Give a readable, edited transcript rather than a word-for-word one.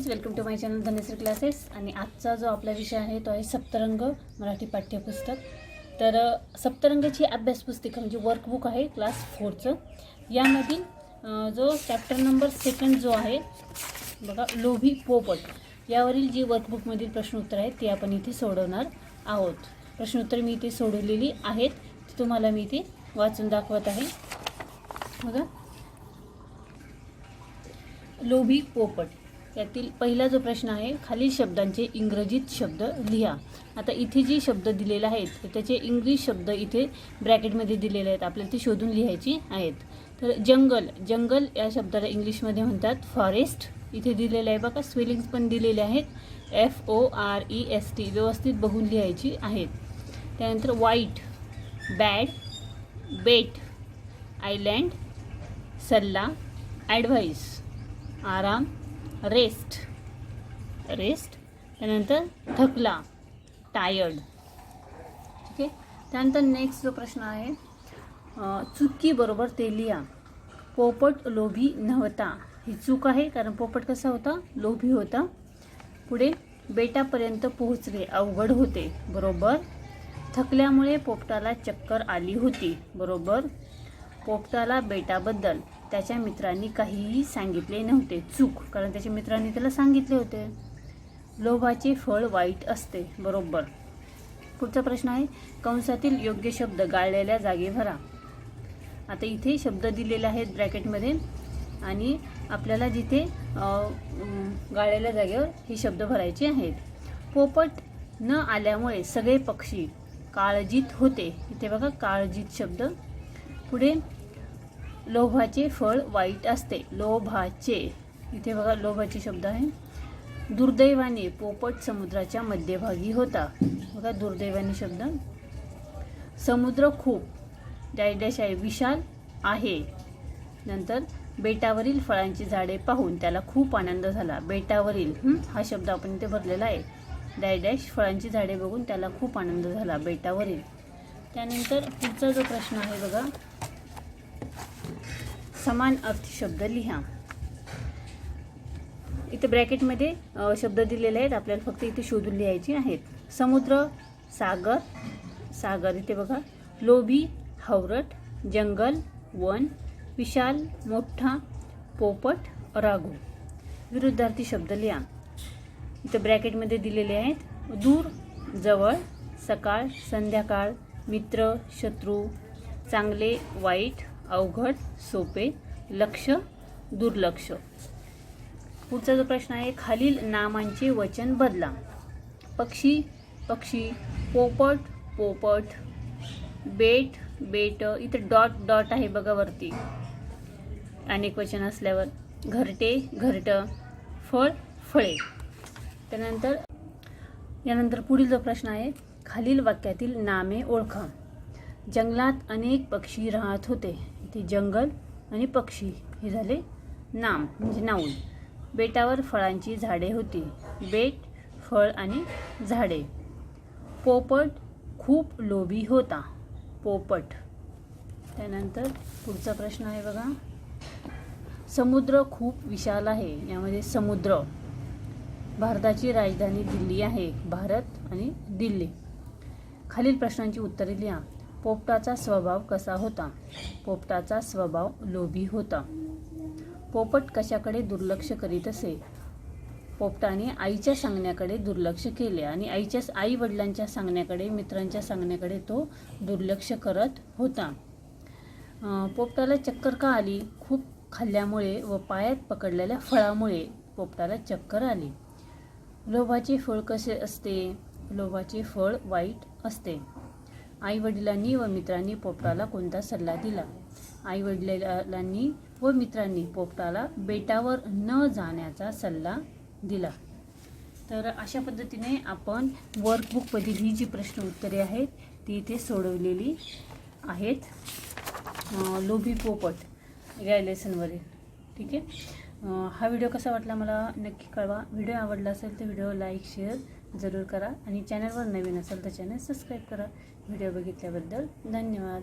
Friends, welcome to my channel Dhanashree classes. आणि आजचा जो आपला विषय आहे तो आहे सप्तरंग मराठी पाठ्यपुस्तक. तर सप्तरंगाची अभ्यासपुस्तिका म्हणजे वर्कबुक आहे क्लास 4चं. यामधील जो चॅप्टर नंबर 2 जो आहे बघा, लोभी पोपट, यावरील जी वर्कबुकमधील प्रश्नोत्तर आहेत ते आपण इथे सोडवणार आहोत. प्रश्नोत्तर मी इथे सोडवलेली आहेत, ती तुम्हाला मी इथे वाचून दाखवत आहे. बघा, लोभी पोपट यातील पहिला जो प्रश्न आहे, खालील शब्दांचे इंग्रजीत शब्द लिहा. आता इथे जे शब्द दिलेले आहेत त्याचे इंग्लिश शब्द इथे ब्रॅकेटमध्ये दिलेले आहेत, आपल्याला ते शोधून लिहायची आहेत. तर जंगल, जंगल या शब्दाला इंग्लिशमध्ये म्हणतात फॉरेस्ट. इथे दिलेलं आहे बघा, स्पेलिंग्स पण दिलेले आहेत, FOREST, व्यवस्थित बघून लिहायची आहेत. त्यानंतर वाईट, बॅड, बेट, आयलँड, सल्ला, ॲडव्हाइस, आराम, रेस्ट, रेस्ट. त्यानंतर थकला, टायर्ड. ठीक आहे. त्यानंतर नेक्स्ट जो प्रश्न आहे, चुकी बरोबर ते लिहा. पोपट लोभी नव्हता, ही चूक आहे, कारण पोपट कसा होता, लोभी होता. पुढे बेटापर्यंत पोहोचले अवघड होते, बरोबर. थकल्यामुळे पोपटाला चक्कर आली होती, बरोबर. पोपटाला बेटाबद्दल त्याच्या मित्रांनी काहीही सांगितले नव्हते, चूक, कारण त्याच्या मित्रांनी त्याला सांगितले होते. लोभाचे फळ वाईट असते, बरोबर. पुढचा प्रश्न आहे, कंसातील योग्य शब्द गाळलेल्या जागी भरा. आता इथे शब्द दिलेले आहेत ब्रॅकेटमध्ये आणि आपल्याला जिथे गाळलेल्या जागेवर हे शब्द भरायचे आहेत. पोपट न आल्यामुळे सगळे पक्षी काळजीत होते, इथे बघा काळजीत शब्द. पुढे लोभाचे फळ वाईट असते, लोभाचे, इथे बघा लोभाचे शब्द आहे. दुर्दैवाने पोपट समुद्राच्या मध्यभागी होता, बघा दुर्दैवाने शब्द. समुद्र खूप डॅश आहे, विशाल आहे. नंतर बेटावरील फळांची झाडे पाहून त्याला खूप आनंद झाला, बेटावरील हा शब्द आपण इथे भरलेला आहे, डॅश फळांची झाडे बघून त्याला खूप आनंद झाला, बेटावरील. त्यानंतर पुढचा जो प्रश्न आहे बघा, समान अर्थ शब्द लिहा. इथे ब्रॅकेटमध्ये शब्द दिलेले आहेत, आपल्याला फक्त इथे शोधून लिहायचे आहेत. समुद्र, सागर, सागर इथे बघा. लोभी, हावरट. जंगल, वन. विशाल, मोठा. पोपट, राघू. विरुद्धार्थी शब्द लिहा. इथे ब्रॅकेटमध्ये दिलेले आहेत. दूर, जवळ. सकाळ, संध्याकाळ. मित्र, शत्रू. चांगले, वाईट. अवघड, सोपे. लक्ष, दुर्लक्ष. पुढचा जो प्रश्न आहे, खालील नामांचे वचन बदला. पक्षी, पक्षी. पोपट, पोपट. बेट, बेट. इथे डॉट डॉट आहे बघा वरती अनेक वचन असल्यावर. घरटे, घरट. फळ, फळे. त्यानंतर यानंतर पुढील जो प्रश्न आहे, खालील वाक्यातील नामे ओळखा. जंगलात अनेक पक्षी राहत होते, इथे जंगल आणि पक्षी हे झाले नाम म्हणजे नाऊन. बेटावर फळांची झाडे होती, बेट, फळ आणि झाडे. पोपट खूप लोभी होता, पोपट. त्यानंतर पुढचा प्रश्न आहे बघा, समुद्र खूप विशाल आहे, यामध्ये समुद्र. भारताची राजधानी दिल्ली आहे, भारत आणि दिल्ली. खालील प्रश्नांची उत्तरे लिहा. पोपटाचा स्वभाव कसा होता, पोपटाचा स्वभाव लोभी होता. पोपट कशाकडे दुर्लक्ष करीत असे, पोपटाने आईच्या सांगण्याकडे दुर्लक्ष केले आणि आई वडिलांच्या सांगण्याकडे, मित्रांच्या सांगण्याकडे तो दुर्लक्ष करत होता. पोपटाला चक्कर का आली, खूप खाल्ल्यामुळे व पायात पकडलेल्या फळामुळे पोपटाला चक्कर आली. लोभाचे फळ कसे असते, लोभाचे फळ वाईट असते. आई वडिलांनी व मित्रांनी पोपटाला कोणता सल्ला दिला, आई वडिलांनी व मित्रांनी पोपटाला बेटावर न जाण्याचा सल्ला दिला. तर अशा पद्धतीने आपण वर्कबुकमधील ही जी प्रश्न उत्तरे आहेत ती इथे सोडवलेली आहेत, लोभी पोपट या लेसनवरील. ठीक आहे. हा व्हिडिओ कसा वाटला मला नक्की कळवा. व्हिडिओ आवडला असेल तर व्हिडिओ लाईक शेअर जरूर करा आणि चॅनलवर नवीन असेल तर चॅनल सबस्क्राईब करा. व्हिडिओ बघितल्याबद्दल धन्यवाद.